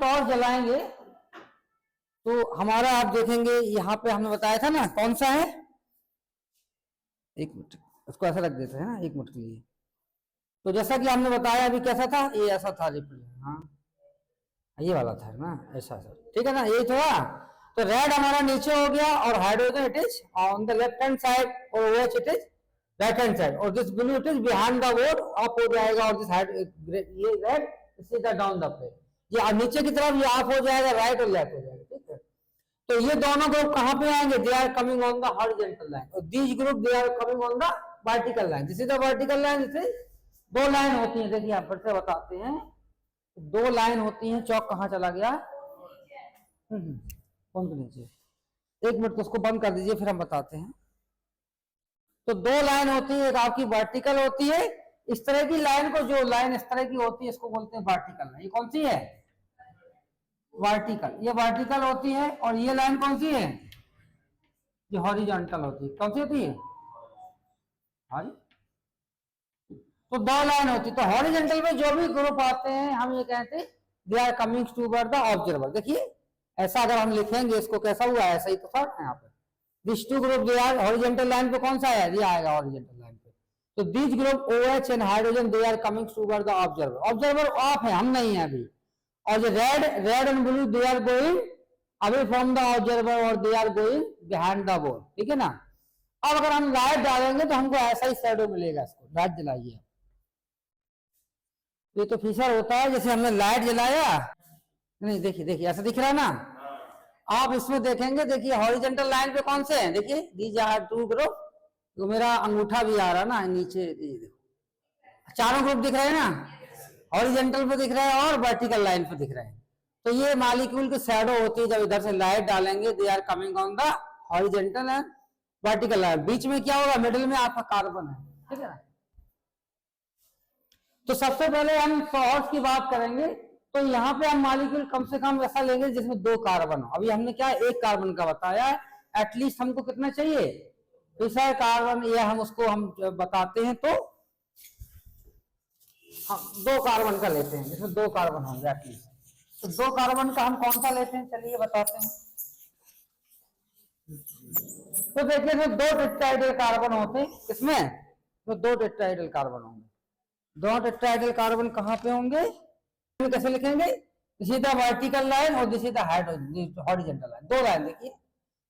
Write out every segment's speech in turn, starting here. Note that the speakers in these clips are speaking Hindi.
टॉर्च जलाएंगे तो हमारा आप देखेंगे यहाँ पे हमने बताया था ना कौन सा है, एक मिनट उसको ऐसा रख देते हैं ना 1 मिनट के लिए। तो जैसा कि हमने बताया अभी कैसा था, ये ऐसा था रिप्रेजेंट, हाँ ये वाला था ना ऐसा सर, ठीक है ना, यही था। तो रेड हमारा नीचे हो गया और hydrogen it is on the left hand side और OH it is right hand side, और this blue it is behind the board up हो जाएगा, और दिस ये रेड सीधा डाउन द प्लेट, ये नीचे की तरफ ये अप हो जाएगा, राइट और लेफ्ट हो जाएगा, ठीक है। तो ये दोनों ग्रुप कहां पे आएंगे, they are coming on the horizontal line, और these group they are coming on the vertical line. This is the vertical line, this is दो लाइन होती है, देखिए आप फिर से बताते हैं, दो लाइन होती हैं। चौक कहां चला गया, फोन के नीचे, 1 मिनट तो उसको बंद कर दीजिए फिर हम बताते हैं। तो दो लाइन होती है, एक आपकी वर्टिकल होती है, इस तरह की लाइन को, जो लाइन इस तरह की होती है इसको बोलते हैं वर्टिकल लाइन। ये कौन सी है, वर्टिकल, ये वर्टिकल होती है, और ये लाइन कौन सी है, ये हॉरिजॉन्टल होती है। कौन सी होती है, हाँ जी। तो दो लाइन होती है, तो हॉरिजॉन्टल में जो भी ग्रुप आते हैं हम ये कहते हैं they are coming toward the observer. देखिए ऐसा अगर हम लिखेंगे इसको कैसा हुआ है, ऐसा ही तो था यहाँ पे, this two group they are horizontal line पे कौन सा है, ये आएगा हॉरिजॉन्टल लाइन पे। तो this group OH and hydrogen they are coming toward the observer, observer off है, हम नहीं है अभी। और जो red and blue they are going away from the observer और they are going behind the board, ठीक है ना। अब अगर हम लाइट डालेंगे तो हमको ऐसा ही शैडो मिलेगा, इसको लाइट जलाइए। ये तो फीचर होता है, जैसे हमने लाइट जलाया, नहीं देखिए देखिए ऐसा दिख रहा है ना, आप इसमें देखेंगे, देखिए हॉरिजॉन्टल लाइन पे कौन से हैं, देखिए दीज आर टू ग्रुप, तो मेरा अंगूठा भी आ रहा ना नीचे, देखो चारों ग्रुप दिख रहे हैं ना, हॉरिजॉन्टल पे दिख रहा है और वर्टिकल लाइन पे दिख रहे हैं। तो ये मॉलिक्यूल की शैडो होती है, जब इधर से लाइट डालेंगे they are coming on the horizontal and vertical line. बीच में क्या होगा, मिडिल में आपका कार्बन है, ठीक है ना। तो सबसे पहले हम सोर्स की बात करेंगे, तो यहाँ पे हम मॉलिक्यूल कम से कम ऐसा लेंगे जिसमें 2 कार्बन हो। अभी हमने क्या 1 कार्बन का बताया है, एटलीस्ट हमको कितना चाहिए, फिशर कार्बन, या हम उसको हम बताते हैं तो हम 2 कार्बन का लेते हैं, जिसमें 2 कार्बन होंगे एटलीस्ट। तो 2 कार्बन का हम कौन सा लेते हैं, चलिए बताते हैं। तो देखिए जो 2 टेट्राहेड्रल कार्बन होते हैं, किसमें, तो 2 टेट्राहेड्रल कार्बन होंगे। 2 टेट्राहेड्रल कार्बन कहां पे होंगे, कैसे लिखेंगे, सीधा वर्टिकल लाइन और this is the horizontal line, 2 line. देखिए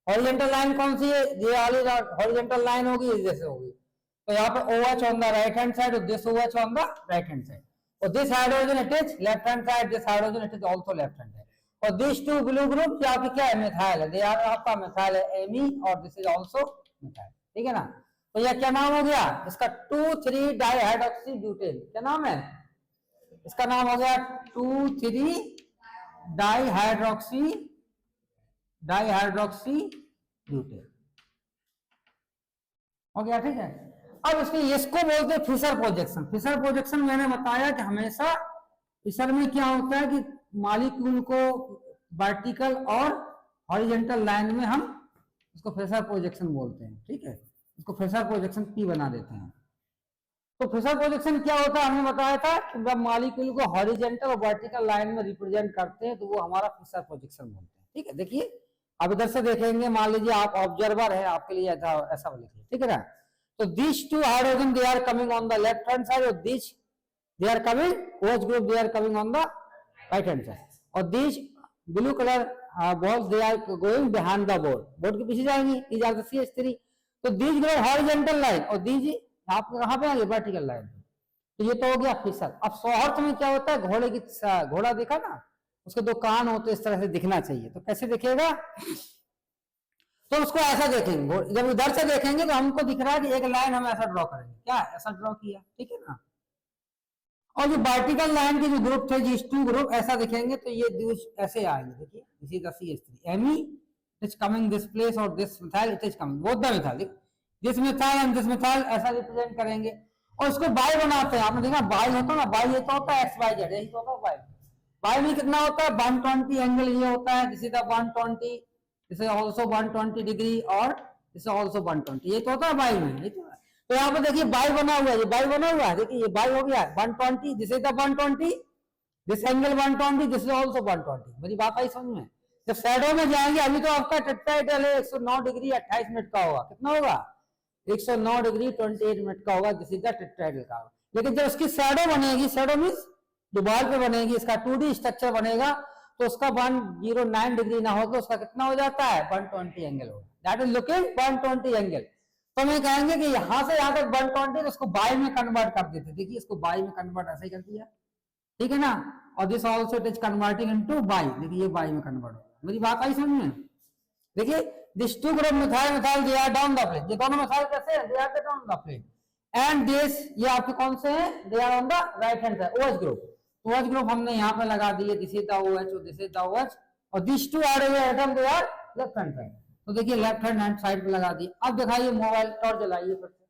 हॉरिजॉन्टल लाइन कौन सी है, ये वाली हॉरिजॉन्टल लाइन होगी, जैसे होगी। तो यहाँ पे OH on the right hand side और this OH on the right hand side, और this hydrogen it is left hand side, this hydrogen it is also left hand side. और दिस टू ब्लू ग्रुप यहाँ पे क्या है, मिथाइल है, दे आर आपका मिथाइल है Me, और दिस इज आल्सो मिथाइल, ठीक है ना। तो यह क्या नाम हो गया इसका, 2,3 डाइहाइड्रोक्सी ब्यूटेन, क्या नाम है इसका, नाम हो गया 2,3 डाइहाइड्रोक्सी ब्यूटेन हो गया, ठीक है। अब इसको बोलते हैं फिशर प्रोजेक्शन। फिशर प्रोजेक्शन मैंने बताया कि हमेशा फिशर में क्या होता है कि मॉलिक्यूल को वर्टिकल और हॉरिजॉन्टल लाइन में हम इसको फिशर प्रोजेक्शन बोलते हैं, ठीक है। इसको फिशर प्रोजेक्शन P बना देते हैं। तो फिशर प्रोजेक्शन क्या होता है, हमने बताया था कि जब मॉलिक्यूल को हॉरिजॉन्टल और वर्टिकल लाइन में रिप्रेजेंट करते हैं तो वो हमारा फिशर प्रोजेक्शन बोलते हैं, ठीक है। देखिए अब इधर से देखेंगे, मान लीजिए आप ऑब्जर्वर है, आपके लिए ऐसा लिखिए, ठीक है ना। तो this two hydrogen they are coming on the left hand side, और this they are coming, OH group they are coming on the right hand side, और this blue colour balls they are going behind the board, board के पीछे जाएंगी, दीज आर द CH3। तो दिस ग्रुप हॉरिजॉन्टल लाइन और दीज आप कहां पे आएंगे, वर्टिकल लाइन। तो ये तो हो गया फिशर। अब सौहर्थ में क्या होता है, घोड़ा देखा ना, उसके 2 कान होते, इस तरह से दिखना चाहिए। तो कैसे दिखेगा, तो उसको ऐसा देखेंगे, जब इधर से देखेंगे तो हमको दिख रहा है कि एक लाइन हम ऐसा ड्रॉ करेंगे, क्या ऐसा ड्रॉ किया, ठीक है ना। और जो वर्टिकल लाइन के जो ग्रुप थे, जिस 2 ग्रुप ऐसा दिखेंगे, तो ये ऐसे आएंगे, देखिए this is the CH3 Me is coming this place, और this methyl it is coming both the methyl, this methyl and this methyl, ऐसा रिप्रेजेंट करेंगे। और इसको बाई बनाते हैं, आपने देखा बाई होता है ना, बाई ये तो होता है XYZ, यही तो होता है बाई। बाई में कितना होता है, 120 एंगल ये होता है, this is the 120, this is also 120 degree, और दिस इज आल्सो 120, ये तो होता है बाई में, ये तो यहाँ पे देखिए बाई बना हुआ है, ये बाई बना हुआ है, देखिए ये बाई हो गया 120, this is the 120, this angle 120, this is also 120। मेरी बात आई समझ में? जब शैडो में जाएंगे, अभी तो आपका टेट्राहेड्रल है 109 डिग्री 28 मिनट का होगा। कितना होगा? 109 डिग्री 28 मिनट का होगा, दिस इज द टेट्राहेड्रल का। लेकिन जब उसकी शैडो बनेगी, शैडो मीन्स जो बॉल पे बनेगी, इसका 2D स्ट्रक्चर बनेगा, तो उसका 109 डिग्री ना होगा, उसका कितना हो जाता है? 120 एंगल होगा। That is looking 120 angle. तो मैं कहेंगे कि यहां से यहां तक 120, उसको बाई में कन्वर्ट कर देते। देखिए इसको बाई में कन्वर्ट ऐसे ही कर दिया, ठीक है ना। और this also it is converting into by. देखिए ये बाई में कन्वर्ट होगा। मेरी बात आई समझ में? देखिए this two group methyl methyl they are down the plane. ये दोनों मिथाइल कैसे हैं? They are down the plane. And this, ये आपके कौन से हैं? They are on the right hand side. OH group, OH group हमने यहाँ पे लगा दिए, दिस इज द OH और दिस इज द OH। और this two are atom they are left hand side. तो देखिए लेफ्ट हैंड साइड पे लगा दिए। अब दिखाइए मोबाइल टॉर्च जलाइए फिर से।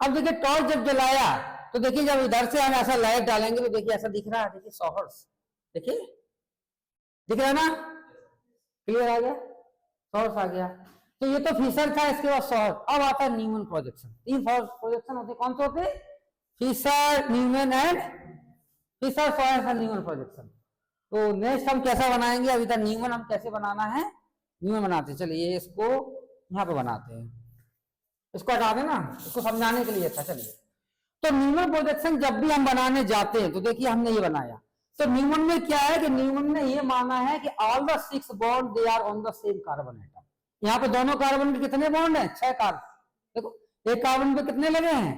अब देखिए टॉर्च जब जलाया तो देखिए जब इधर से हम ऐसा लाइट डालेंगे तो देखिए ऐसा दिख रहा है। देखिए सोर्स, देखिए दिख रहा है ना? क्लियर आ गया? सोर्स आ गया। तो ये तो फिशर था, इसके बाद सोर्स। अब आता है न्यूमैन प्रोजेक्शन। 3 प्रोजेक्शन होते, कौन से होते? Fischer, Newman and Fischer, sawhorse and Newman projection. तो नेक्स्ट हम कैसा बनाएंगे? अभी तक न्यूमैन हम कैसे बनाना है, न्यूमैन बनाते हैं। चलिए इसको यहाँ पे बनाते हैं, इसको हटा देना, इसको समझाने के लिए था। चलिए, तो न्यूमैन प्रोजेक्शन जब भी हम बनाने जाते हैं तो देखिए हमने ये बनाया। तो न्यूमैन में क्या है कि न्यूमैन ने ये माना है कि all the 6 bond they are on the same carbon atom. यहाँ पे दोनों कार्बन पे कितने बॉन्ड है? 6 कार्बन। देखो एक कार्बन पे कितने लगे हैं?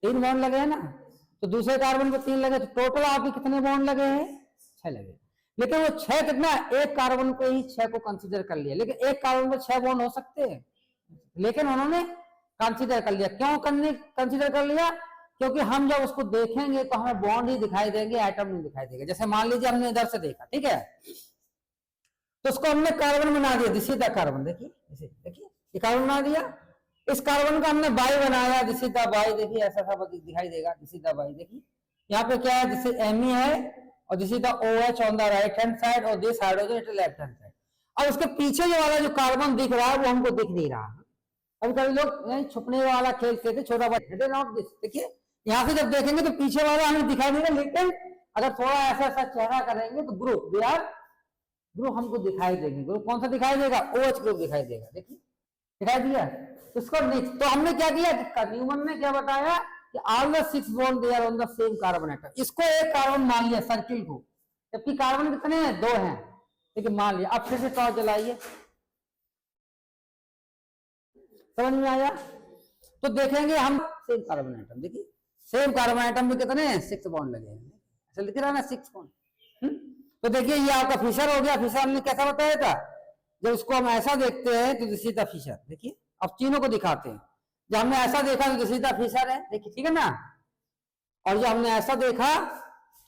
3 बॉन्ड लगे हैं ना। तो दूसरे कार्बन पे 3 लगे, तो टोटल आपके कितने बॉन्ड लगे हैं? 6 लगे। लेकिन वो 6 कितना, एक कार्बन पे ही 6 को कंसिडर कर लिया। लेकिन एक कार्बन पे 6 बॉन्ड हो सकते हैं, लेकिन उन्होंने कंसिडर कर लिया। क्यों कंसिडर कर लिया? क्योंकि हम जब उसको देखेंगे तो हमें बॉन्ड ही दिखाई देंगे, एटम नहीं दिखाई देगा। जैसे मान लीजिए हमने इधर से देखा, ठीक है, तो उसको हमने कार्बन बना दिया, दिस इज द कार्बन। देखिए देखिए ये कार्बन बना दिया। इस कार्बन का हमने बाई बनाया, दिस इज द बाई। देखिए ऐसा सा दिखाई देगा, दिस इज द बाई। देखिए यहाँ पे क्या है? दिस इज Me है और this is the OH on the right hand side और this hydrogen it left hand side. अब उसके पीछे जो वाला जो कार्बन दिख रहा है वो हमको दिख नहीं रहा। अभी कभी लोग छुपने वाला खेलते थे, छोटा बच्चा नॉट दिस। देखिए यहाँ से जब देखेंगे तो पीछे वाला हमें दिखाई देगा, लेकिन अगर थोड़ा ऐसा ऐसा चेहरा करेंगे तो ग्रुप, दे आर ग्रुप हमको दिखाई देंगे। ग्रुप कौन सा दिखाई देगा? OH ग्रुप दिखाई देगा। देखिए दिखाई दिया। इसको नेक्स्ट तो हमने क्या किया? न्यूमैन ने क्या बताया कि all the 6 bond they are on the same carbon atom. इसको एक कार्बन मान लिया, सर्किल को, जबकि कार्बन कितने हैं? 2 हैं, लेकिन मान लिया। अब फिर से टॉर्च जलाइए, समझ में आया? तो देखेंगे हम सेम कार्बन एटम। देखिए सेम कार्बन एटम में कितने हैं? 6 बॉन्ड लगे हैं। ऐसा लिख रहा है ना, 6 बॉन्ड। तो देखिए ये आपका फिशर हो गया। फिशर हमने कैसा बताया था? जब उसको हम ऐसा देखते हैं तो दिस इज द फिशर। देखिए अब तीनों को दिखाते हैं। जब हमने ऐसा देखा तो दिस इज द फिशर है, देखिए, ठीक है ना। और जब हमने ऐसा देखा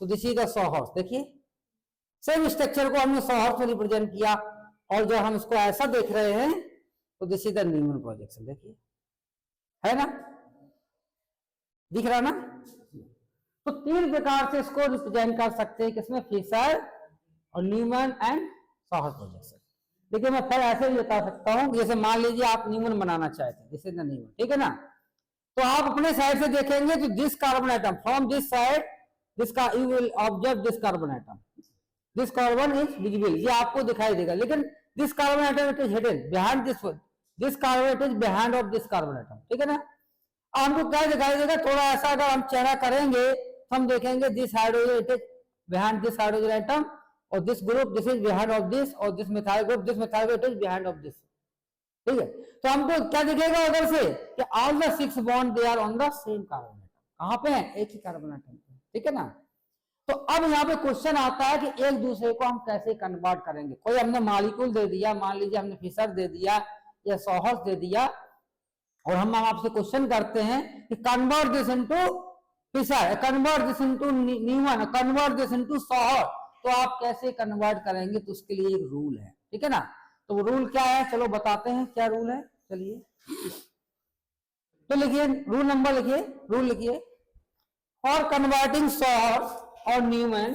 तो दिस इज द सोहर्स। देखिए सेम स्ट्रक्चर को हमने सोहर्स में रिप्रेजेंट किया। और जब हम इसको ऐसा देख रहे हैं तो this is the Newman projection. देखिए है ना, दिख रहा ना। तो 3 प्रकार से इसको रिप्रेजेंट कर सकते हैं, किसमें? फिशर और न्यूमैन एंड सोहर्स प्रोजेक्शन। देखिए मैं फिर ऐसे भी बता सकता हूं, जैसे मान लीजिए आप न्यूमैन बनाना चाहते हैं, दिस इज द न्यूमैन, ठीक है ना। तो आप अपने साइड से देखेंगे तो this carbon atom from this side, this का you will observe this carbon atom, this carbon is visible, ये आपको दिखाई देगा। लेकिन this carbon atom it is hidden behind this carbon it is behind of this carbon atom, ठीक है ना। हमको क्या दिखाई देगा? थोड़ा ऐसा अगर हम चेहरा करेंगे तो हम देखेंगे this hydrogen it is behind this hydrogen atom और this group this is behind of this और this methyl group this methyl group it is behind of this, ठीक है। तो हमको क्या दिखेगा उधर से कि all the 6 bond they are on the same carbon atom. कहां पे है? एक ही कार्बन एटम पे, ठीक है ना। तो अब यहाँ पे क्वेश्चन आता है कि एक दूसरे को हम कैसे कन्वर्ट करेंगे। कोई हमने मॉलिक्यूल दे दिया, मान लीजिए हमने फिशर दे दिया या सोहर्स दे दिया, और हम आपसे क्वेश्चन करते हैं कि convert this into Fischer, convert this into Newman, convert this into sawhorse, तो आप कैसे कन्वर्ट करेंगे? तो उसके लिए एक रूल है, ठीक है ना। तो वो रूल क्या है? चलो बताते हैं क्या रूल है। चलिए तो लिखिए रूल नंबर, लिखिए रूल लिखिए। फॉर कन्वर्टिंग सोहर्स और न्यूमैन,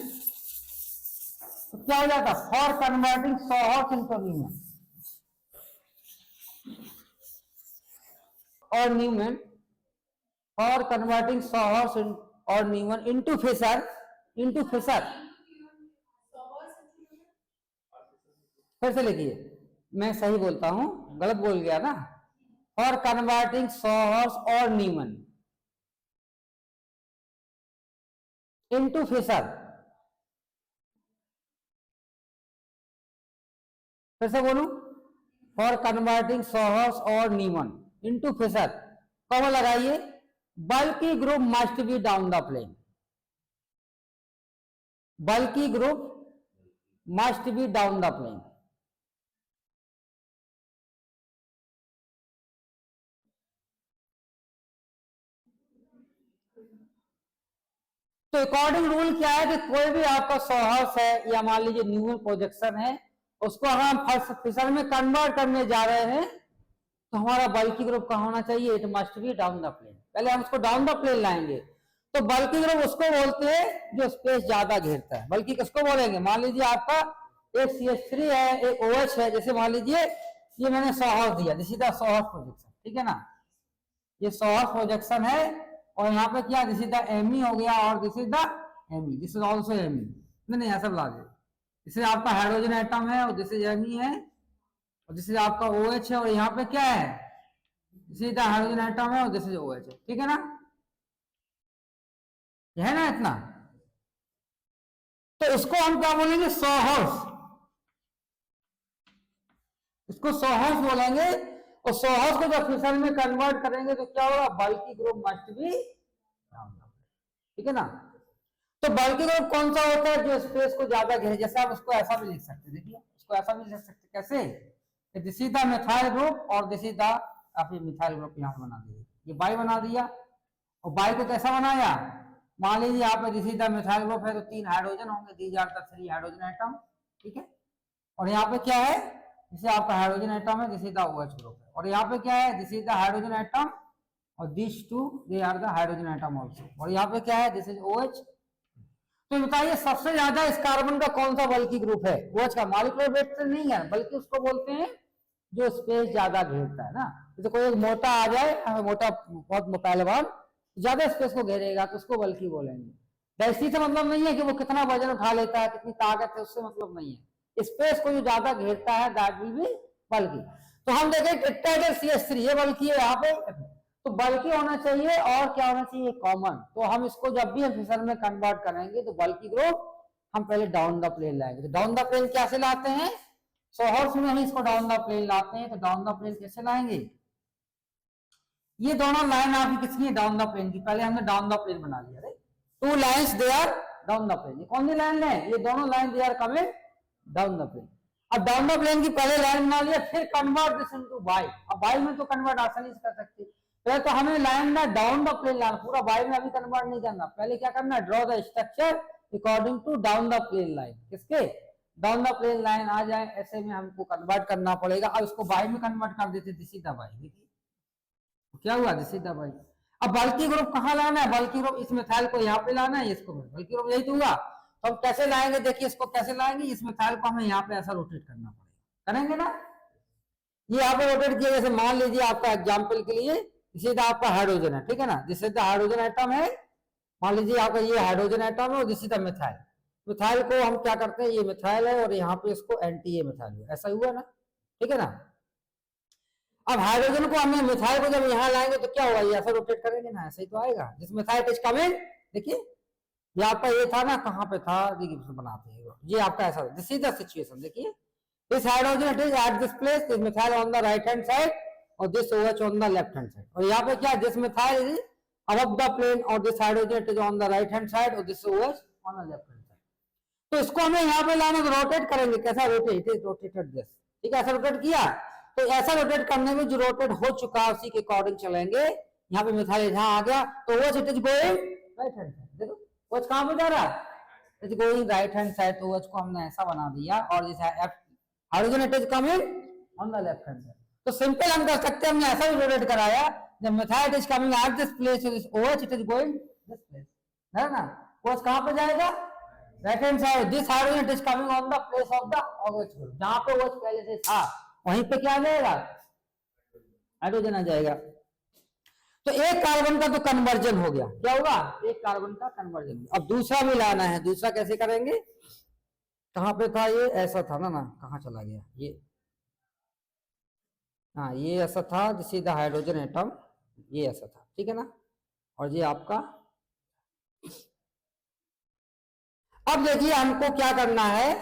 तो क्या हो जाता? For converting sawhorse into Newman और न्यूमैन फॉर कन्वर्टिंग सॉहर्स और Newman into Fischer, into Fischer, फिर से लिखिए, मैं सही बोलता हूं, गलत बोल गया ना, फॉर कन्वर्टिंग सॉहर्स और न्यूमन इनटू फिशर, फिर से बोलूं, फॉर कन्वर्टिंग सॉहर्स और न्यूमन इनटू फिशर, कॉमा लगाइए, bulky group must be down the plane, bulky group must be down the plane. तो अकॉर्डिंग रूल क्या है कि कोई भी आपका सॉहर्स है या मान लीजिए न्यूमन प्रोजेक्शन है, उसको हम फिशर में कन्वर्ट करने जा रहे हैं, तो हमारा बल्कि ग्रुप कहाँ होना चाहिए, it must be down the plane. पहले हम उसको डाउन द प्लेन लाएंगे, तो बल्कि ग्रुप उसको बोलते हैं जो स्पेस ज्यादा घेरता है। बल्कि किसको बोलेंगे, मान लीजिए आपका एक CH3 है, एक OH है, जैसे मान लीजिए ये मैंने सॉहर्स दिया, दिस इज द सॉहर्स प्रोजेक्शन, ठीक है ना, ये सॉहर्स प्रोजेक्शन है, और यहाँ पे क्या दिस इज द Me हो गया, और this is the Me, this is also Me, नहीं ऐसा बुला दे, इससे आपका हाइड्रोजन एटम है और दिस इज Me है, और दिस इज आपका OH है, और यहाँ पे क्या है, this is the hydrogen atom है और दिस इज OH है, ठीक है ना, यह है ना इतना। तो इसको हम क्या बोलेंगे, सॉहर्स, इसको सॉहर्स बोलेंगे, और सॉहर्स को जब फिशर में कन्वर्ट करेंगे तो क्या होगा, बल्कि ग्रुप मस्ट बी, ठीक है ना। तो बल्कि ग्रुप कौन सा होता है, जो स्पेस को ज्यादा घेरे, जैसे आप उसको ऐसा भी लिख सकते हैं, देखिए उसको ऐसा भी लिख सकते, कैसे, this is the methyl group और दिस इज द, आप मिथाइल ग्रुप यहाँ बना दिए, ये बाई बना दिया, और बाई को कैसा बनाया, मान लीजिए यहाँ पे this is the methyl group है, तो 3 हाइड्रोजन होंगे, these are the 3 hydrogen atom, ठीक है, और यहाँ पे क्या है, जिसे आपका हाइड्रोजन एटम है, this is the OH group है, और यहाँ पे क्या है, this is the hydrogen atom, और this two they are the hydrogen atom also, और यहाँ पे क्या है, दिस इज OH। तो बताइए सबसे ज्यादा इस कार्बन का कौन सा बल्कि ग्रुप है, OH का, मॉलिक्यूलर वेट से नहीं है, बल्कि उसको बोलते हैं जो स्पेस ज्यादा घेरता है ना। तो कोई एक मोटा आ जाए, हमें मोटा बहुत पहलवान ज्यादा स्पेस को घेरेगा, तो उसको बल्कि बोलेंगे। वैसी से मतलब नहीं है कि वो कितना वजन उठा लेता है, कितनी ताकत है, उससे मतलब नहीं है, स्पेस को जो ज्यादा घेरता है दैट विल बी बल्कि। तो हम देखें CH3 ये बल्कि है यहाँ पे, तो बल्कि होना चाहिए, और क्या होना चाहिए, कॉमन। तो हम इसको जब भी हम फिशर में कन्वर्ट करेंगे तो बल्कि ग्रुप हम पहले डाउन द प्लेन लाएंगे। तो डाउन द प्लेन कैसे लाते हैं, सॉहर्स में ही इसको डाउन द प्लेन लाते हैं। तो डाउन द प्लेन कैसे लाएंगे, ये दोनों लाइन आपकी किसकी है, डाउन द प्लेन की, पहले हमने डाउन द प्लेन बना लिया, 2 lines they are down the plane, ये कौन सी लाइन है, ये दोनों line they are coming down the plane. अब डाउन द प्लेन की पहले लाइन बना लिया, फिर कन्वर्ट दिस इनटू वाई। अब वाई में तो कन्वर्ट आसानी से कर सकते, पहले तो हमें लाइन में डाउन द प्लेन लाना, पूरा वाई में अभी कन्वर्ट नहीं करना, पहले क्या करना, draw the structure according to down the plane line, किसके, डाउन द प्लेन लाइन आ जाए ऐसे में हमको कन्वर्ट करना पड़ेगा। अब इसको वाई में कन्वर्ट कर देते, दिस इज द वाई, देखिए क्या हुआ, दिस इज द वाई। अब बल्कि ग्रुप कहाँ लाना है, बल्कि ग्रुप इस मिथाइल को यहाँ पे लाना है, इसको बल्कि ग्रुप यही तो हुआ। तो हम कैसे लाएंगे, देखिए इसको कैसे लाएंगे, इस मिथाइल को हमें यहाँ पे ऐसा रोटेट करना पड़ेगा, करेंगे ना, ये यहाँ पे रोटेट किया, जैसे मान लीजिए आपका एग्जाम्पल के लिए दिस इज आपका हाइड्रोजन है, ठीक है ना, this is the hydrogen atom है, मान लीजिए आपका ये हाइड्रोजन एटम है और this is the methyl. Methyl को हम क्या करते हैं, ये मिथाइल है और यहाँ पे इसको एंटी मिथाइल, ऐसा हुआ ना, ठीक है ना। अब हाइड्रोजन को हमें मिथाइल को जब यहाँ लाएंगे तो क्या होगा, ये ऐसा रोटेट करेंगे ना, ऐसे ही तो आएगा, जिस मिथाइल इज कमिंग, देखिए ये आपका ये था ना, कहाँ पे था, बनाते हैं ये आपका ऐसा, दिस इज द सिचुएशन, देखिए this hydrogen it is at this place, this methyl on the right hand side और this OH on the left hand side, और यहाँ पे क्या, this methyl is above the plane और this hydrogen it is on the right hand side और this OH on the left hand side. तो इसको हमें यहाँ पे लाना, तो रोटेट करेंगे, कैसा rotate, it is rotated this, ठीक है, ऐसा रोटेट किया, तो ऐसा रोटेट करने में जो रोटेट हो चुका है उसी के अकॉर्डिंग चलेंगे। यहाँ पे मिथाइल यहाँ आ गया, तो OH it is going right hand side, देखो OH कहाँ पे जा रहा है, it is going right hand side, तो OH को हमने ऐसा बना दिया, और जैसे hydrogen it is coming on the left hand side. तो सिंपल हम कर सकते हैं, हमने ऐसा भी रोटेट कराया, जब methyl is coming at this place, this OH it is going this place, है ना, OH कहाँ पे जाएगा, right hand side, this hydrogen it is coming on the place of the OH group, जहां पे OH पहले से था वहीं पे क्या आ जाएगा, हाइड्रोजन आ जाएगा। तो एक कार्बन का तो कन्वर्जन हो गया, क्या होगा, एक कार्बन का कन्वर्जन। अब दूसरा भी लाना है, दूसरा कैसे करेंगे, कहां पे था ये, ऐसा था ना, कहाँ चला गया ये, हाँ ये ऐसा था, this is the hydrogen atom, ये ऐसा था, ठीक है ना, और ये आपका। अब देखिए हमको क्या करना है,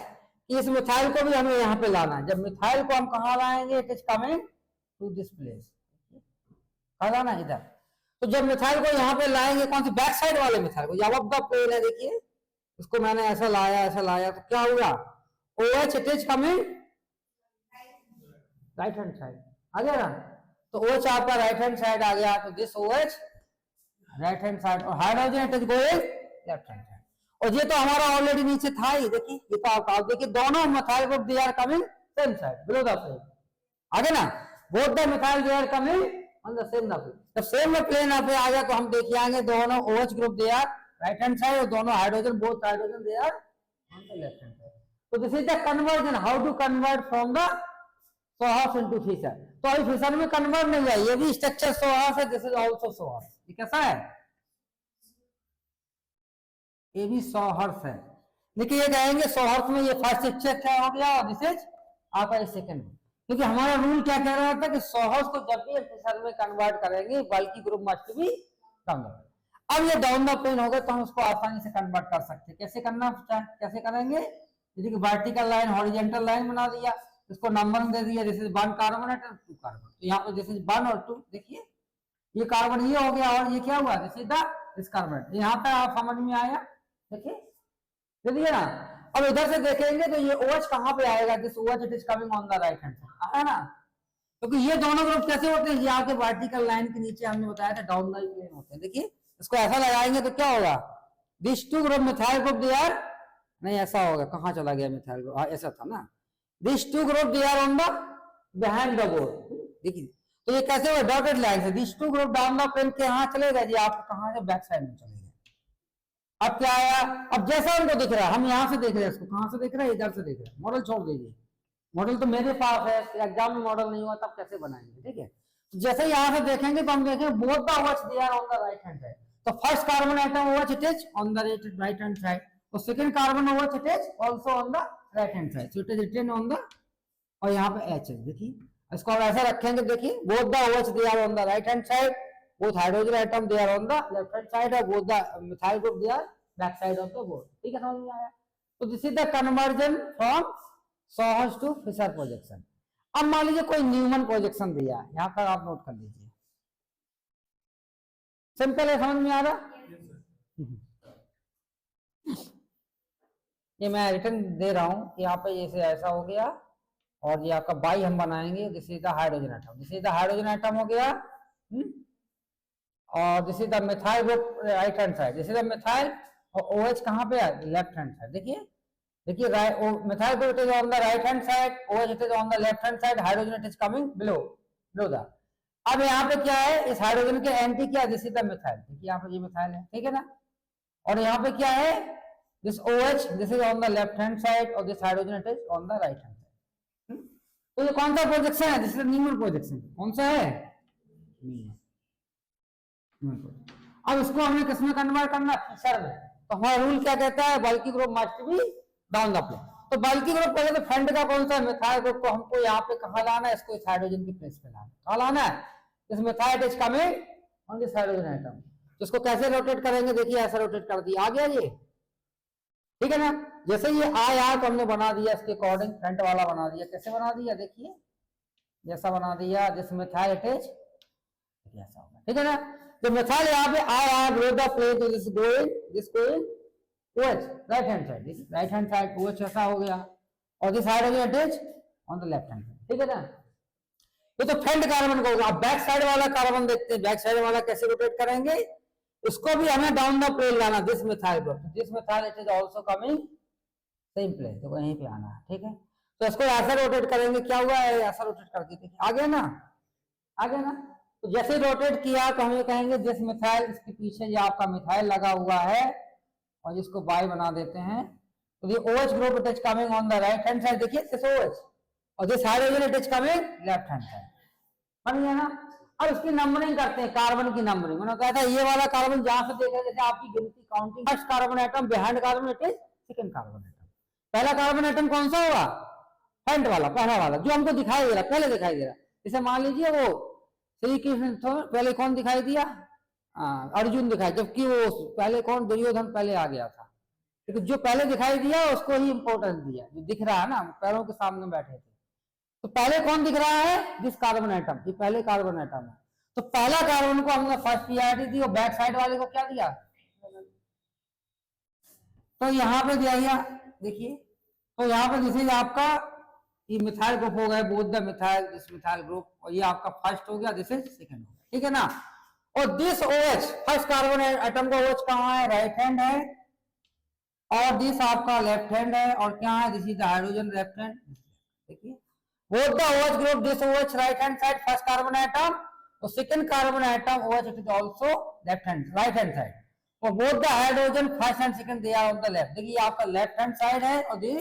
इस मिथाइल को भी हमें यहाँ पे लाना है। जब मिथाइल को हम कहाँ लाएंगे, it is coming to this place, कहाँ लाना, इधर। तो जब मिथाइल को यहाँ पे लाएंगे, कौन सी, बैक साइड वाले मिथाइल को, जब अब प्लेन है, देखिए इसको मैंने ऐसा लाया तो क्या हुआ, OH it is coming right hand side, आ गया ना। तो OH आपका राइट हैंड साइड आ गया, तो this OH right hand side, और hydrogen it is going left hand side. और ये तो हमारा ऑलरेडी नीचे था ही, देखिए ये तो आपका, देखिए दोनों methyl group they are coming same side below the plane, आगे ना, both the methyl they are coming on the same plane. जब सेम प्लेन पे आ गया तो हम देखिए आएंगे दोनों OH group they are right hand side, और दोनों hydrogen, both hydrogen they are on the left hand side. तो this is the conversion, how to convert from the सोहास इनटू फिशर। तो अभी फिशर में कन्वर्ट नहीं है, ये भी स्ट्रक्चर सोहास है, दिस इज आल्सो सोहास, ये कैसा है, ये भी सोहर्स है। देखिए ये कहेंगे सोहर्स में ये फर्स्ट स्ट्रक्चर क्या हो गया, और दिस इज आपका सेकंड, क्योंकि हमारा रूल क्या कह रहा था कि सोहर्स को जब भी फिशर में कन्वर्ट करेंगे, बल्कि group must be down the plane. अब ये डाउन द प्लेन हो गए तो हम उसको आसानी से कन्वर्ट कर सकते हैं। कैसे करना, कैसे करेंगे, देखिए वर्टिकल लाइन, हॉरिजॉन्टल लाइन बना दिया, इसको नंबर दे दिया, this is 1 carbon atom 2 carbon, तो यहाँ पे दिस इज 1 और 2, देखिए ये कार्बन ये हो गया, और ये क्या हुआ, this is the this carbon. यहाँ पे आप समझ में आया, देखिए देखिए ना। अब इधर से देखेंगे तो ये OH कहाँ पे आएगा, this OH it is coming on the right hand side, है ना, क्योंकि ये दोनों ग्रुप कैसे होते हैं, ये आपके वर्टिकल लाइन के नीचे हमने बताया था डाउन द प्लेन होते हैं। देखिए इसको ऐसा लगाएंगे तो क्या होगा, this two group methyl group they are, नहीं ऐसा होगा, कहाँ चला गया मिथाइल ग्रुप, ऐसा था ना, this two group they are on the behind the board. देखिए तो ये कैसे होगा, डॉटेड लाइन से, this two group down the plane के यहाँ चलेगा जी, आप कहाँ से, बैक साइड में चलेगा। अब क्या आया, अब जैसा उनको दिख रहा है, हम यहाँ से देख रहे हैं इसको, कहाँ से देख रहे हैं, इधर से देख रहे हैं, मॉडल छोड़ दीजिए, मॉडल तो मेरे पास है, एग्जाम में मॉडल नहीं हुआ तब कैसे बनाएंगे, ठीक है। जैसे यहाँ से देखेंगे तो हम देखेंगे both the OH they are on the right hand side, तो first carbon atom OH it is on the right hand side, और second carbon OH it is also on the right hand side, so it is written on the, और यहाँ पे H है, देखिए इसको हम ऐसा रखेंगे, देखिए both the OH they are on the right hand side, both hydrogen atom they are on the left hand side, और both the methyl group they are back side of the board, ठीक है, समझ में आया। तो this is the conversion from sawhorse to Fischer projection. अब मान लीजिए कोई न्यूमन प्रोजेक्शन दिया है, यहाँ पर आप नोट कर लीजिए, सिंपल है, समझ में आ रहा। ये मैं रिटर्न दे रहा हूँ, यहाँ पे जैसे ऐसा हो गया, और ये आपका बाई हम बनाएंगे, this is the hydrogen atom, this is the hydrogen atom हो गया, और this is the methyl group right hand side, this is the methyl, और OH कहाँ पे है, लेफ्ट हैंड साइड, देखिए देखिए methyl group is on the right hand side, OH it is on the left hand side, hydrogen it is coming below the. अब यहाँ पे क्या है, इस हाइड्रोजन के एंटी क्या, दिस इज द मिथाइल, देखिए यहाँ पे ये मिथाइल है, ठीक है ना, और यहाँ पे क्या है, this OH this is on the left hand side, और this hydrogen it is on the right hand side. तो ये कौन सा प्रोजेक्शन है, दिस इज न्यूमन प्रोजेक्शन, कौन सा है, अब इसको हमें किसमें कन्वर्ट करना, फिशर में। तो हमारा रूल क्या कहता है, bulky group must be down the plane. तो बल्कि ग्रुप पहले तो फ्रंट का कौन सा है, मिथाइल ग्रुप को हमको यहाँ पे कहाँ लाना है, इसको इस हाइड्रोजन की प्लेस पे लाना है, कहाँ लाना है, इस methyl is coming on this hydrogen atom. तो इसको कैसे रोटेट करेंगे, देखिए ऐसा रोटेट कर दिया, आ गया ये, ठीक है ना। जैसे ये आया तो हमने बना दिया इसके अकॉर्डिंग, फ्रंट वाला बना दिया, कैसे बना दिया, देखिए जैसा बना दिया, जिस मिथाइल इट इज ऐसा होगा, ठीक है ना। तो मिथाइल यहाँ पे आया, below the plane, तो this going OH right hand side, this right hand side OH ऐसा हो गया, और this hydrogen it is on the left hand side, ठीक है ना। ये तो फ्रंट कार्बन का होगा। अब बैक साइड वाला कार्बन देखते हैं, बैक साइड वाला कैसे रोटेट करेंगे, इसको भी हमें डाउन द प्लेन लाना, this methyl group, this methyl it is also coming same plane, तो वहीं पे आना है, ठीक है। तो इसको ऐसा रोटेट करेंगे, क्या हुआ है, ऐसा रोटेट करके देखिए, आ गया ना, आ गया ना। तो जैसे रोटेट किया तो हम ये कहेंगे दिस मिथाइल, इसके पीछे ये आपका मिथाइल लगा हुआ है, और जिसको बाई बना देते हैं, तो ये OH group it is coming on the right hand side, देखिए दिस OH, और this hydrogen it is coming left hand side, समझ गया ना। और उसकी नंबरिंग करते हैं, कार्बन की नंबरिंग। मैंने कहा था ये वाला कार्बन जहां से देखा, जैसे आपकी गिनती counting, first carbon atom, behind carbon it is second carbon atom. पहला कार्बन एटम कौन सा होगा? फ्रंट वाला, पहला वाला जो हमको दिखाई दे रहा, पहले दिखाई दे रहा। जैसे मान लीजिए वो श्री कृष्ण तो पहले कौन दिखाई दिया? अर्जुन दिखाई, जबकि वो पहले कौन? दुर्योधन पहले आ गया था। तो जो पहले दिखाई दिया उसको ही इंपॉर्टेंस दिया, जो दिख रहा है ना, पैरों के सामने बैठे थे। तो पहले कौन दिख रहा है? दिस कार्बन एटम, ये पहले कार्बन एटम है। तो पहला कार्बन को हमने फर्स्ट प्रायोरिटी दी और बैक साइड वाले को क्या दिया? तो यहाँ पे दिया गया, देखिए, तो यहाँ पे जैसे आपका ये मिथाइल ग्रुप हो गया, both the methyl, this methyl group, और ये आपका फर्स्ट हो गया, दिस इज सेकंड हो गया, ठीक है ना। और this OH, first carbon atom का OH कहाँ है? राइट हैंड है, और दिस आपका लेफ्ट हैंड है, और क्या है? This is the hydrogen left hand. देखिए, both the OH group, this OH right hand side, first carbon atom, और second carbon atom OH it is also left hand, right hand side. और both the hydrogen first and second they are on the left. देखिए आपका left hand side है और ये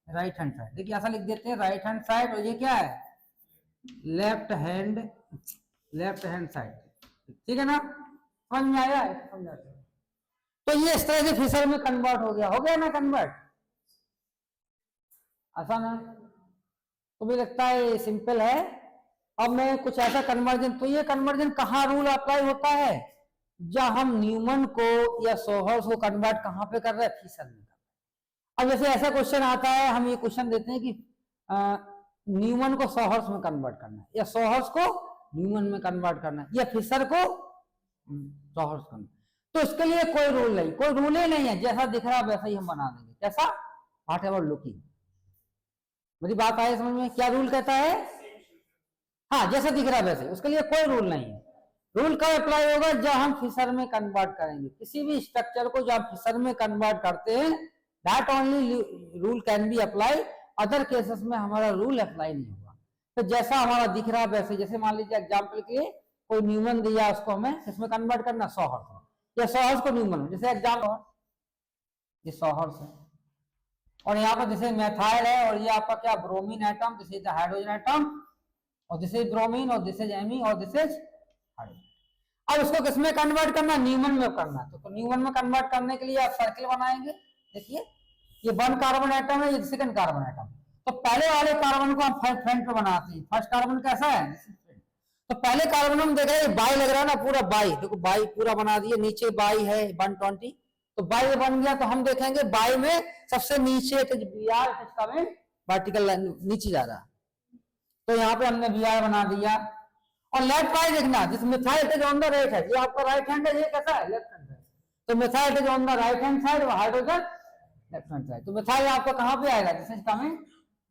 right hand side। देखिए ऐसा लिख देते हैं right hand side, और ये क्या है? left hand side, ठीक है ना। समझ में आया है? समझ आया। तो ये इस तरह से फिशर में कन्वर्ट हो गया ना कन्वर्ट, आसान है। तो मुझे लगता है सिंपल है। अब मैं कुछ ऐसा कन्वर्जन, तो ये कन्वर्जन कहाँ रूल अप्लाई होता है? जब हम न्यूमन को या सोहर्स को कन्वर्ट कहाँ पे कर रहे हैं? फिशर में। अब जैसे ऐसा क्वेश्चन आता है, हम ये क्वेश्चन देते हैं कि न्यूमन को सोहर्स में कन्वर्ट करना है, या सोहर्स को न्यूमन में कन्वर्ट करना है, या फिशर को सोहर्स करना है। तो इसके लिए कोई रूल नहीं, कोई रूल ही नहीं है, जैसा दिख रहा वैसा ही हम बना देंगे। कैसा? What ever looking. मेरी बात आई समझ में? क्या रूल कहता है? हाँ, जैसा दिख रहा वैसे, उसके लिए कोई रूल नहीं है। रूल कब अप्लाई होगा? जब हम फिशर में कन्वर्ट करेंगे किसी भी स्ट्रक्चर को, जब आप फिशर में कन्वर्ट करते हैं, that only rule can be apply, other cases में हमारा रूल अप्लाई नहीं होगा। तो जैसा हमारा दिख रहा वैसे, जैसे मान लीजिए एग्जाम्पल के लिए कोई न्यूमन दिया, उसको हमें किसमें कन्वर्ट करना? सोहर्स, या सोहर्स को न्यूमन में। जैसे एग्जाम्पल ये सोहर्स है, और यहाँ पर जैसे मेथाइल है, और ये आपका क्या? Bromine atom, this is the hydrogen atom, और दिस इज ब्रोमीन, और दिस इज एमी, और दिस इज हाइड्रोजन। अब इसको किसमें कन्वर्ट करना? न्यूमन में करना है। तो न्यूमन में कन्वर्ट करने के लिए आप सर्किल बनाएंगे। देखिए ये 1 कार्बन एटम है, ये सेकंड कार्बन एटम। तो पहले वाले कार्बन को हम फ्रंट पे बनाते हैं। फर्स्ट कार्बन कैसा है? तो पहले कार्बन हम देख रहे हैं बाई लग रहा है ना, पूरा बाई, देखो बाई पूरा बना दिए, नीचे बाई है 120, तो बाई बन गया। तो हम देखेंगे बाई में सबसे नीचे वर्टिकल लाइन नीचे जा रहा है, तो यहाँ पे हमने BR बना दिया। और लेफ्ट बाई देखना, जिस methyl is on the right है, ये आपका राइट हैंड है, ये कैसा है? लेफ्ट हैंड है। तो methyl is on the right hand side, और हाइड्रोजन लेफ्ट हैंड साइड। तो मिथाइल आपका कहाँ पे आएगा? This is coming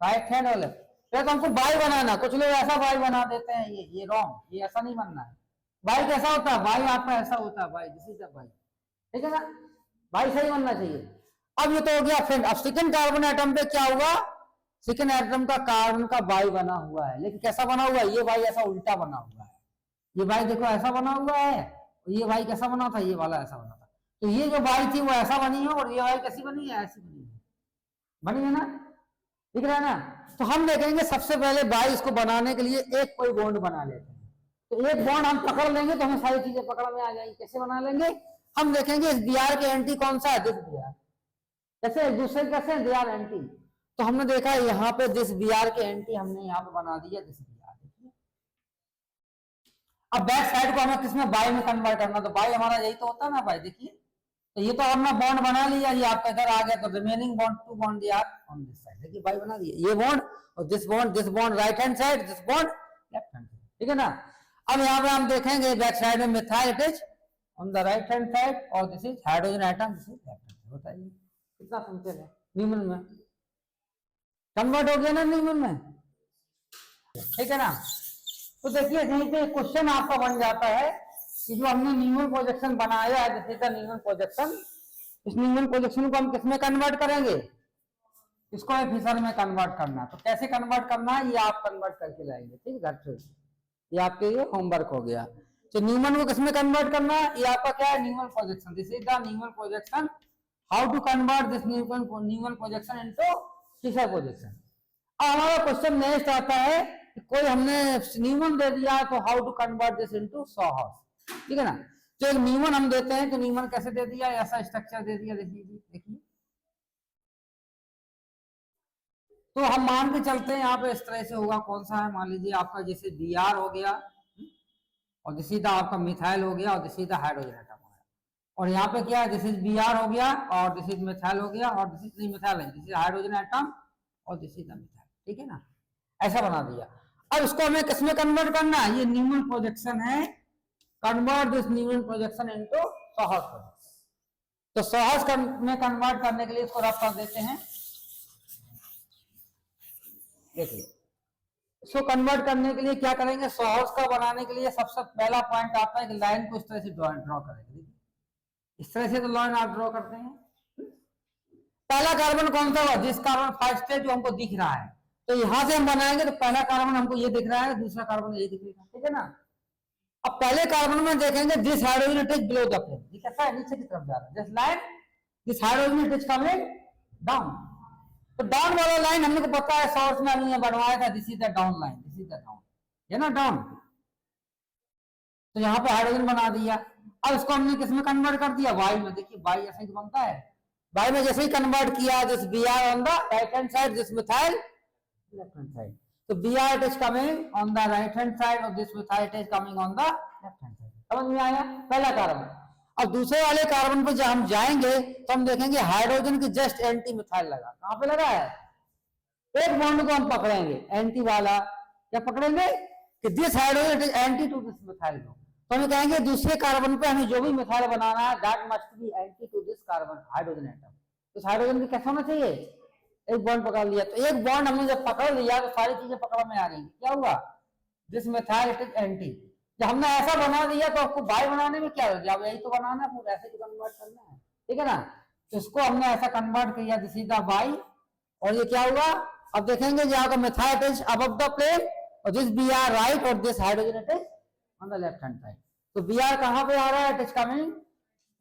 right hand और लेफ्ट। तो हमको बाई बनाना, कुछ लोग ऐसा बाई बना देते हैं, ये रॉन्ग, ये ऐसा नहीं बनना है। बाई कैसा होता है? बाई आपका ऐसा होता है, by, this is the by, ठीक है ना। बाई सही बनना चाहिए। अब ये तो हो गया फ्रेंड। अब सेकंड कार्बन एटम पे क्या हुआ? सेकंड एटम का कार्बन का बाई बना हुआ है, लेकिन कैसा बना हुआ है? ये बाई ऐसा उल्टा बना हुआ है। ये बाई देखो ऐसा बना हुआ है, ये बाई कैसा बना था? ये वाला ऐसा बना था। तो ये जो बाई थी वो ऐसा बनी है, और ये बाई कैसी बनी है? ऐसी बनी है, बनी है ना, दिख रहा है ना। तो हम देखेंगे सबसे पहले बाई इसको बनाने के लिए एक कोई बॉन्ड बना लेते हैं। तो एक बॉन्ड हम पकड़ लेंगे तो हमें सारी चीजें पकड़ में आ जाएंगी। कैसे बना लेंगे? हम देखेंगे इस BR के एंटी कौन सा है? This BR। कैसे? एक दूसरे कैसे? They are anti. तो हमने देखा यहाँ पे दिस BR के एंटी हमने यहाँ पे बना दिया, दिस BR। देखिए अब बैक साइड को हमें किसमें? बाई में कन्वर्ट करना। तो बाई हमारा यही तो होता है ना बाई। देखिए तो ये तो हमने बॉन्ड बना लिया, ये आपका इधर आ गया। तो remaining bond 2 bond they are on this side. देखिए बाई बना दिया, ये बॉन्ड और this bond right hand side, this bond left hand side, ठीक है ना। अब यहाँ पे हम देखेंगे बैक साइड में methyl it is on the right hand side, और this is hydrogen atom, this is left hand side. बताइए कितना सिंपल है। न्यूमन में कन्वर्ट हो गया ना, न्यूमन में, ठीक है ना। तो देखिए यहीं पे क्वेश्चन आपका बन जाता है कि जो हमने न्यूमन प्रोजेक्शन बनाया है, this is the Newman projection, इस न्यूमन प्रोजेक्शन को हम किसमें कन्वर्ट करेंगे? इसको फिशर में कन्वर्ट करना। तो कैसे कन्वर्ट करना है ये आप कन्वर्ट करके लाएंगे, ठीक है, घर पे। ये आपके लिए होमवर्क हो गया। तो न्यूमन को किसमें कन्वर्ट करना है? ये आपका क्या है? Newman projection. This is the Newman projection. How to convert this Newman projection into Fischer projection. अब हमारा क्वेश्चन नेक्स्ट आता है कि कोई हमने न्यूमन दे दिया तो how to convert this into sawhorse, ठीक है ना। तो एक न्यूमन हम देते हैं तो न्यूमन कैसे दे दिया, ऐसा स्ट्रक्चर दे दिया, देखिए। तो हम मान के चलते हैं यहाँ पे इस तरह से होगा, कौन सा है, मान लीजिए आपका जैसे Br हो गया और दिस इज द आपका मिथाइल हो गया और this is the hydrogen atom हो गया, और यहाँ पे क्या है, दिस इज Br हो गया और दिस इज मिथाइल हो गया और दिस इज नहीं मिथाइल है, दिस इज हाइड्रोजन एटम और दिस इज द मिथाइल, ठीक है ना, ऐसा बना दिया। अब इसको हमें किसमें कन्वर्ट करना है, ये न्यूमन प्रोजेक्शन है, convert this Newman projection into sawhorse projection. तो सॉहर्स में कन्वर्ट करने के लिए इसको रफ कर देते हैं, देखिए इसको कन्वर्ट करने के लिए क्या करेंगे, सॉहर्स का बनाने के लिए सबसे पहला पॉइंट आता है कि लाइन को इस तरह से ड्रॉ करेंगे, इस तरह से तो लाइन आप ड्रॉ करते हैं। पहला कार्बन कौन सा हुआ, जिस कार्बन फर्स्ट है जो हमको दिख रहा है, तो यहां से हम बनाएंगे तो पहला कार्बन हमको ये दिख रहा है, दूसरा कार्बन ये दिखेगा, ठीक है ना। अब पहले कार्बन में देखेंगे this hydrogen it is below the plane, ये कैसा है, नीचे की तरफ जा रहा है, just line this hydrogen it is coming down. तो डाउन वाला लाइन हमने को पता है, सोर्स में हमने बनवाया था, this is the down line, this is the down, है ना डाउन। तो यहाँ पे हाइड्रोजन बना दिया। अब इसको हमने किसमें कन्वर्ट कर दिया, वाई में, देखिए वाई ऐसे ही बनता है, वाई में जैसे ही कन्वर्ट किया, this Br on the right hand side, this methyl left hand side, तो Br it is coming on the right hand side और this methyl it is coming on the left hand side, समझ में आया पहला कार्बन। अब दूसरे वाले कार्बन पे जब हम जाएंगे तो हम देखेंगे हाइड्रोजन की जस्ट एंटी मिथाइल लगा, कहां पे लगा है, एक बॉन्ड को हम पकड़ेंगे एंटी वाला, क्या पकड़ेंगे कि this hydrogen is anti to this methyl, तो हम कहेंगे दूसरे कार्बन पे हमें जो भी मिथाइल बनाना है that must be anti to this carbon hydrogen atom. तो हाइड्रोजन की कैसा होना चाहिए, एक बॉन्ड पकड़ लिया, तो एक बॉन्ड हमने जब पकड़ लिया तो सारी चीजें पकड़ में आ गई, क्या हुआ, this methyl it is anti. जब हमने ऐसा बना दिया तो आपको बाई बनाने में क्या हो गया, अब यही तो बनाना है, पूरा ऐसे कन्वर्ट करना है, ठीक है ना। तो इसको हमने ऐसा कन्वर्ट किया, दिस इज द बाई, और ये क्या हुआ, अब देखेंगे जहां का methyl is above the plane और दिस Br राइट और this hydrogen it is on the left hand side. तो Br कहां पे आ रहा है, it is coming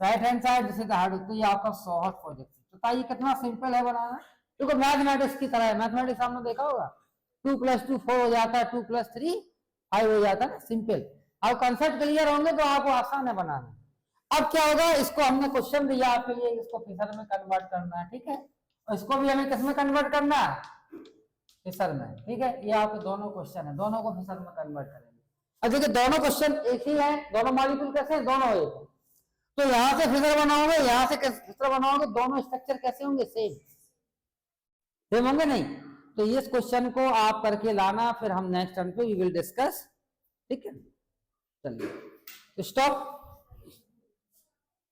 right hand side, this is the hydrogen. तो ये आपका सॉहर्स प्रोजेक्शन, तो ये कितना सिंपल है बनाना, देखो मैथमेटिक्स की तरह है, मैथमेटिक्स हमने देखा होगा 2 + 2 4 हो जाता है, 2 + 3 5 हो जाता है, सिंपल। अब कंसेप्ट क्लियर होंगे तो आपको आसान है बनाना। अब क्या होगा, इसको हमने क्वेश्चन दिया आपके लिए, इसको फिशर में कन्वर्ट करना है, ठीक है, और इसको भी हमें किसमें कन्वर्ट करना है, फिशर में, ठीक है। ये आपके दोनों क्वेश्चन है, दोनों को फिशर में कन्वर्ट करेंगे। अब देखिए दोनों क्वेश्चन एक ही है, दोनों मॉलिक्यूल कैसे हैं, दोनों एक है, तो यहां से फिशर बनाओगे, यहां से फिशर बनाओगे, दोनों स्ट्रक्चर कैसे होंगे, सेम होंगे नहीं। तो इस क्वेश्चन को आप करके लाना, फिर हम नेक्स्ट टर्न पे वी विल डिस्कस, ठीक है। चलिए स्टॉप।